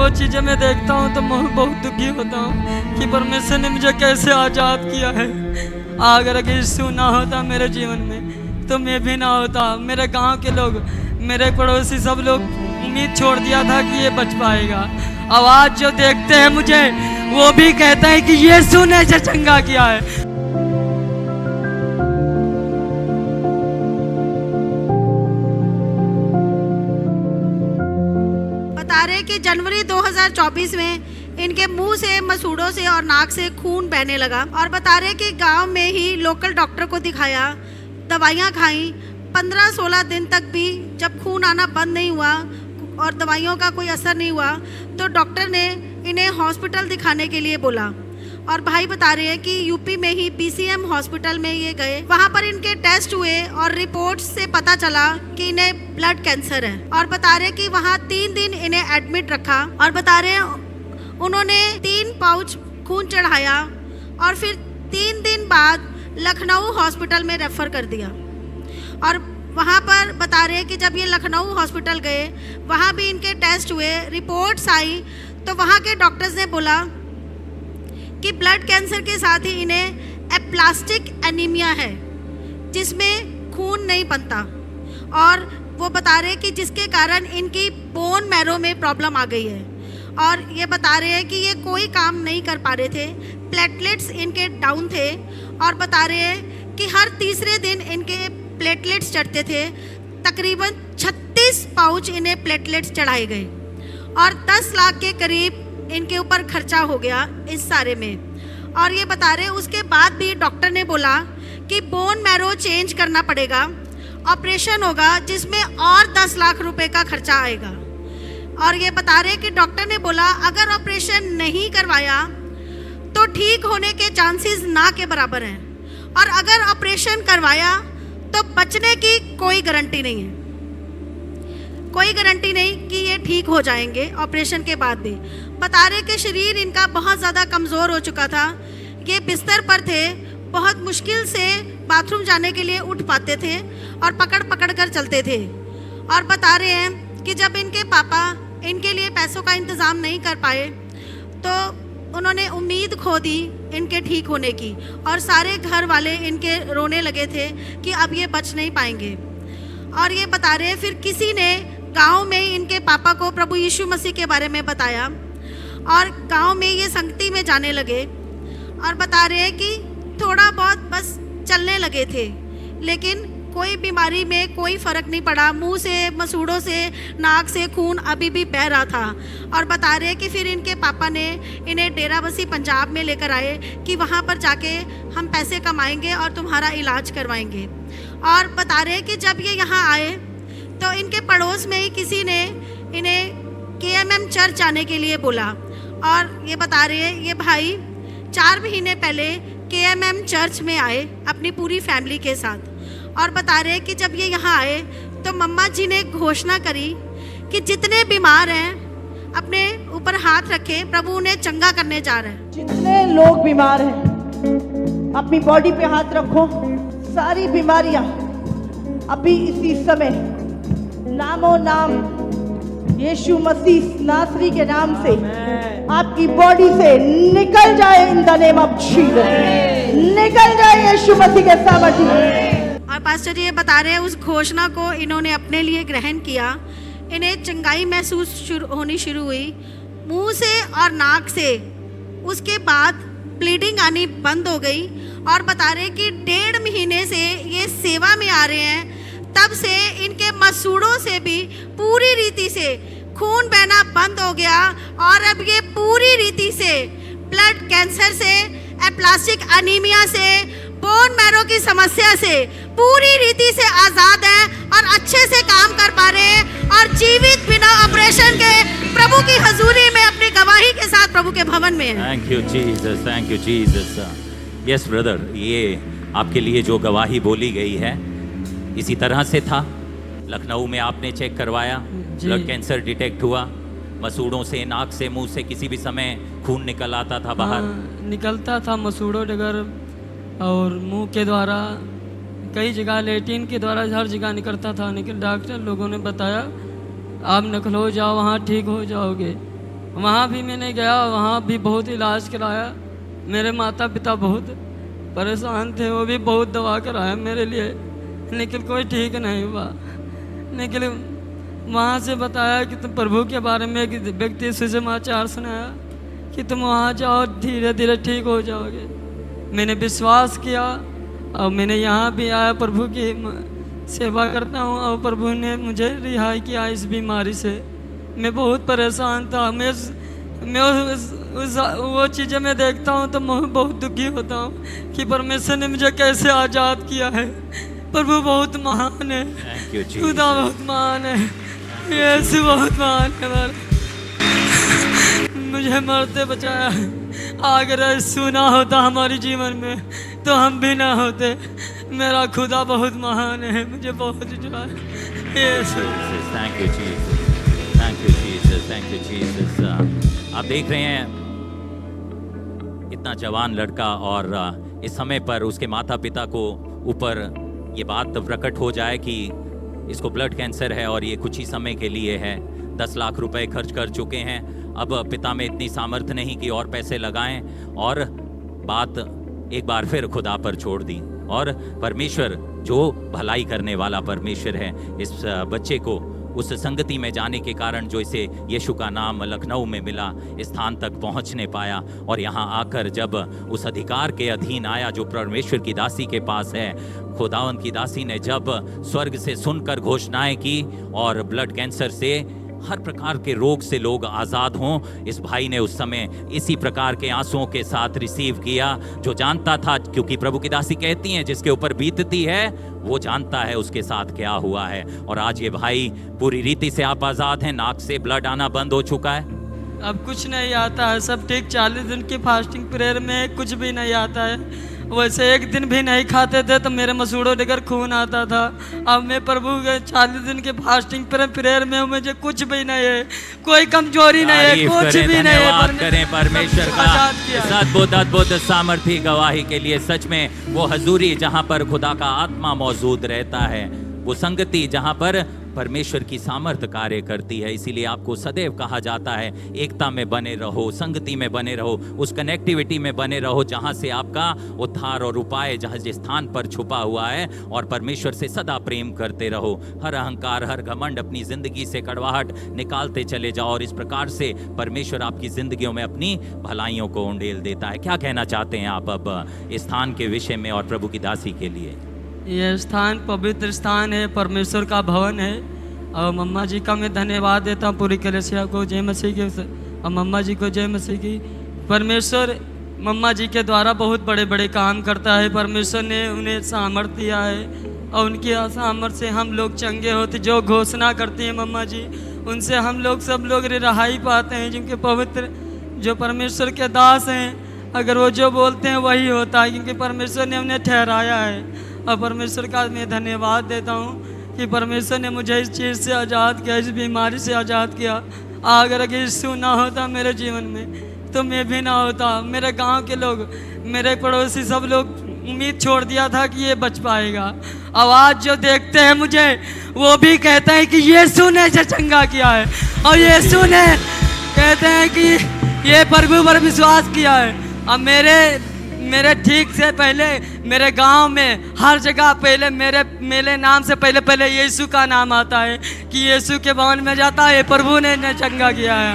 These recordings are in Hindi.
वो चीज़ें मैं देखता हूँ तो मैं बहुत दुखी होता हूँ कि परमेश्वर ने मुझे कैसे आज़ाद किया है। अगर यीशु ना होता मेरे जीवन में तो मैं भी ना होता। मेरे गांव के लोग, मेरे पड़ोसी सब लोग उम्मीद छोड़ दिया था कि ये बच पाएगा। अब आज जो देखते हैं मुझे, वो भी कहते हैं कि यीशु ने इसे चंगा किया है। बता रहे कि जनवरी 2024 में इनके मुंह से, मसूड़ों से और नाक से खून बहने लगा। और बता रहे कि गांव में ही लोकल डॉक्टर को दिखाया, दवाइयां खाई, 15-16 दिन तक भी जब खून आना बंद नहीं हुआ और दवाइयों का कोई असर नहीं हुआ तो डॉक्टर ने इन्हें हॉस्पिटल दिखाने के लिए बोला। और भाई बता रहे हैं कि यूपी में ही PCM हॉस्पिटल में ये गए, वहाँ पर इनके टेस्ट हुए और रिपोर्ट से पता चला कि इन्हें ब्लड कैंसर है। और बता रहे कि वहाँ 3 दिन इन्हें एडमिट रखा और बता रहे उन्होंने 3 पाउच खून चढ़ाया और फिर 3 दिन बाद लखनऊ हॉस्पिटल में रेफर कर दिया। और वहाँ पर बता रहे कि जब ये लखनऊ हॉस्पिटल गए, वहाँ भी इनके टेस्ट हुए, रिपोर्ट्स आई तो वहाँ के डॉक्टर्स ने बोला कि ब्लड कैंसर के साथ ही इन्हें एप्लास्टिक एनीमिया है, जिसमें खून नहीं बनता। और वो बता रहे कि जिसके कारण इनकी बोन मैरो में प्रॉब्लम आ गई है। और ये बता रहे हैं कि ये कोई काम नहीं कर पा रहे थे, प्लेटलेट्स इनके डाउन थे। और बता रहे हैं कि हर तीसरे दिन इनके प्लेटलेट्स चढ़ते थे। तकरीबन 36 पाउच इन्हें प्लेटलेट्स चढ़ाए गए और 10 लाख के करीब इनके ऊपर खर्चा हो गया इस सारे में। और ये बता रहे उसके बाद भी डॉक्टर ने बोला कि बोन मैरो चेंज करना पड़ेगा, ऑपरेशन होगा जिसमें और 10 लाख रुपए का खर्चा आएगा। और ये बता रहे कि डॉक्टर ने बोला अगर ऑपरेशन नहीं करवाया तो ठीक होने के चांसेस ना के बराबर हैं, और अगर ऑपरेशन करवाया तो बचने की कोई गारंटी नहीं है, कोई गारंटी नहीं कि ये ठीक हो जाएंगे ऑपरेशन के बाद भी। बता रहे कि शरीर इनका बहुत ज़्यादा कमज़ोर हो चुका था, ये बिस्तर पर थे, बहुत मुश्किल से बाथरूम जाने के लिए उठ पाते थे और पकड़ पकड़ कर चलते थे। और बता रहे हैं कि जब इनके पापा इनके लिए पैसों का इंतज़ाम नहीं कर पाए तो उन्होंने उम्मीद खो दी इनके ठीक होने की, और सारे घर वाले इनके रोने लगे थे कि अब ये बच नहीं पाएंगे। और ये बता रहे फिर किसी ने गांव में इनके पापा को प्रभु यीशु मसीह के बारे में बताया और गांव में ये संगति में जाने लगे। और बता रहे हैं कि थोड़ा बहुत बस चलने लगे थे, लेकिन कोई बीमारी में कोई फ़र्क नहीं पड़ा। मुंह से, मसूड़ों से, नाक से खून अभी भी बह रहा था। और बता रहे कि फिर इनके पापा ने इन्हें डेराबस्सी पंजाब में लेकर आए कि वहाँ पर जाके हम पैसे कमाएंगे और तुम्हारा इलाज करवाएंगे। और बता रहे कि जब ये यहाँ आए तो इनके पड़ोस में ही किसी ने इन्हें KMM चर्च आने के लिए बोला। और ये बता रहे हैं ये भाई 4 महीने पहले KMM चर्च में आए अपनी पूरी फैमिली के साथ। और बता रहे कि जब ये यहाँ आए तो मम्मा जी ने घोषणा करी कि जितने बीमार हैं अपने ऊपर हाथ रखे, प्रभु उन्हें चंगा करने जा रहे हैं। जितने लोग बीमार हैं अपनी बॉडी पे हाथ रखो। सारी बीमारियां अभी इसी समय नामो नाम यीशु मसीह नासरी के नाम से आपकी बॉडी से निकल जाए। In the name of Jesus निकल जाए यीशु मसीह के सामर्थ्य। और पास्टर जी ये बता रहे हैं उस घोषणा को इन्होंने अपने लिए ग्रहण किया। इन्हें चंगाई महसूस होनी शुरू हुई मुंह से और नाक से। उसके बाद ब्लीडिंग आनी बंद हो गई। और बता रहे कि 1.5 महीने से ये सेवा में आ रहे हैं, तब से इनके मसूड़ों से भी पूरी रीति से खून बहना बंद हो गया। और अब ये पूरी रीति से ब्लड कैंसर से, एप्लास्टिक एनीमिया से, बोन मैरो की समस्या से पूरी रीति से आज़ाद हैं और अच्छे से काम कर पा रहे हैं और जीवित बिना ऑपरेशन के प्रभु की हजूरी में अपनी गवाही के साथ प्रभु के भवन में हैं। Thank you Jesus, thank you Jesus. Yes brother, ये आपके लिए जो गवाही बोली गई है इसी तरह से था। लखनऊ में आपने चेक करवाया, ब्लड कैंसर डिटेक्ट हुआ, मसूड़ों से, नाक से, मुंह से किसी भी समय खून निकल आता था बाहर। निकलता था मसूड़ों डगर और मुंह के द्वारा, कई जगह लेटिन के द्वारा, हर जगह निकलता था। लेकिन डॉक्टर लोगों ने बताया आप निकलो जाओ, वहाँ ठीक हो जाओगे। वहाँ भी मैंने गया, वहाँ भी बहुत इलाज कराया। मेरे माता पिता बहुत परेशान थे, वो भी बहुत दवा कराया मेरे लिए, लेकिन कोई ठीक नहीं हुआ। लेकिन वहाँ से बताया कि तुम प्रभु के बारे में एक व्यक्ति सुसमाचार सुनाया कि तुम वहाँ जाओ, धीरे धीरे ठीक हो जाओगे। मैंने विश्वास किया और मैंने यहाँ भी आया, प्रभु की सेवा करता हूँ और प्रभु ने मुझे रिहाई किया इस बीमारी से। मैं बहुत परेशान था। मैं वो चीज़ें मैं देखता हूँ तो मैं बहुत दुखी होता हूँ कि परमेश्वर ने मुझे कैसे आज़ाद किया है। प्रभु बहुत महान है, Thank you, Jesus. खुदा बहुत महान है, यीशु बहुत महान है। मुझे मरते बचाया है। अगर यीशु ना होता हमारे जीवन में तो हम भी ना होते। मेरा खुदा बहुत महान है, मुझे बहुत यीशु। Thank you Jesus, thank you Jesus, thank you Jesus. आप देख रहे हैं इतना जवान लड़का और इस समय पर उसके माता पिता को ऊपर ये बात प्रकट हो जाए कि इसको ब्लड कैंसर है और ये कुछ ही समय के लिए है। 10 लाख रुपए खर्च कर चुके हैं। अब पिता में इतनी सामर्थ्य नहीं कि और पैसे लगाएं, और बात एक बार फिर खुदा पर छोड़ दी। और परमेश्वर जो भलाई करने वाला परमेश्वर है, इस बच्चे को उस संगति में जाने के कारण जो इसे यीशु का नाम लखनऊ में मिला, स्थान तक पहुंचने पाया और यहाँ आकर जब उस अधिकार के अधीन आया जो परमेश्वर की दासी के पास है, खुदावन की दासी ने जब स्वर्ग से सुनकर घोषणाएं की और ब्लड कैंसर से, हर प्रकार के रोग से लोग आज़ाद हों, इस भाई ने उस समय इसी प्रकार के आंसुओं के साथ रिसीव किया। जो जानता था, क्योंकि प्रभु की दासी कहती हैं जिसके ऊपर बीतती है वो जानता है उसके साथ क्या हुआ है। और आज ये भाई पूरी रीति से आप आज़ाद हैं, नाक से ब्लड आना बंद हो चुका है। अब कुछ नहीं आता है, सब ठीक। 40 दिन की फास्टिंग प्रेयर में कुछ भी नहीं आता है। वैसे एक दिन भी नहीं खाते थे तो मेरे मसूड़ों लेकर खून आता था। अब मैं प्रभु के 40 दिन के फास्टिंग प्रेयर में मुझे कुछ भी नहीं है, कोई कमजोरी नहीं है, कुछ भी नहीं है। करें परमेश्वर का इस अद्भुत सामर्थ्य गवाही के लिए। सच में वो हजूरी जहाँ पर खुदा का आत्मा मौजूद रहता है, वो संगति जहाँ पर परमेश्वर की सामर्थ्य कार्य करती है। इसीलिए आपको सदैव कहा जाता है एकता में बने रहो, संगति में बने रहो, उस कनेक्टिविटी में बने रहो जहाँ से आपका उद्धार और उपाय जहाँ जिस स्थान पर छुपा हुआ है। और परमेश्वर से सदा प्रेम करते रहो। हर अहंकार, हर घमंड अपनी जिंदगी से, कड़वाहट निकालते चले जाओ और इस प्रकार से परमेश्वर आपकी जिंदगियों में अपनी भलाइयों को उंडेल देता है। क्या कहना चाहते हैं आप अब इस स्थान के विषय में और प्रभु की दासी के लिए? यह स्थान पवित्र स्थान है, परमेश्वर का भवन है। और मम्मा जी का मैं धन्यवाद देता हूँ, पूरी कलीसिया को जय मसीह की और मम्मा जी को जय मसीह की। परमेश्वर मम्मा जी के द्वारा बहुत बड़े बड़े काम करता है। परमेश्वर ने उन्हें सामर्थ्य दिया है और उनकी सामर्थ्य से हम लोग चंगे होते। जो घोषणा करती हैं मम्मा जी, उनसे हम लोग सब लोग रिहाई पाते हैं, जिनके पवित्र जो परमेश्वर के दास हैं। अगर वो जो बोलते हैं वही होता है, क्योंकि परमेश्वर ने उन्हें ठहराया है। और परमेश्वर का मैं धन्यवाद देता हूँ कि परमेश्वर ने मुझे इस चीज़ से आज़ाद किया, इस बीमारी से आज़ाद किया। अगर यीशु ना होता मेरे जीवन में तो मैं भी ना होता। मेरे गांव के लोग, मेरे पड़ोसी सब लोग उम्मीद छोड़ दिया था कि ये बच पाएगा। अब आज जो देखते हैं मुझे, वो भी कहते हैं कि यीशु ने इसे चंगा किया है। और यीशु ने कहते हैं कि ये प्रभु पर विश्वास किया है। अब मेरे ठीक से पहले मेरे गांव में हर जगह पहले मेरे नाम से पहले यीशु का नाम आता है कि यीशु के भवन में जाता है, प्रभु ने चंगा किया है।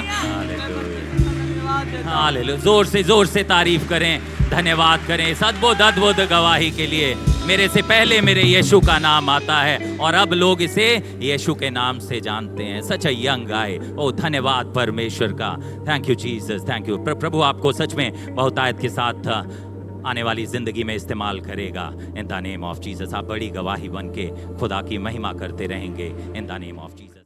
हालेलुया, जोर से तारीफ करें, धन्यवाद करें इस अद्भुत गवाही के लिए। मेरे से पहले मेरे यीशु का नाम आता है और अब लोग इसे यीशु के नाम से जानते हैं। सच यंग गाय। ओ धन्यवाद परमेश्वर का। Thank you Jesus, thank you. प्रभु आपको सच में बहुतायत के साथ आने वाली जिंदगी में इस्तेमाल करेगा। In the name of Jesus आप बड़ी गवाही बन के खुदा की महिमा करते रहेंगे। In the name of Jesus.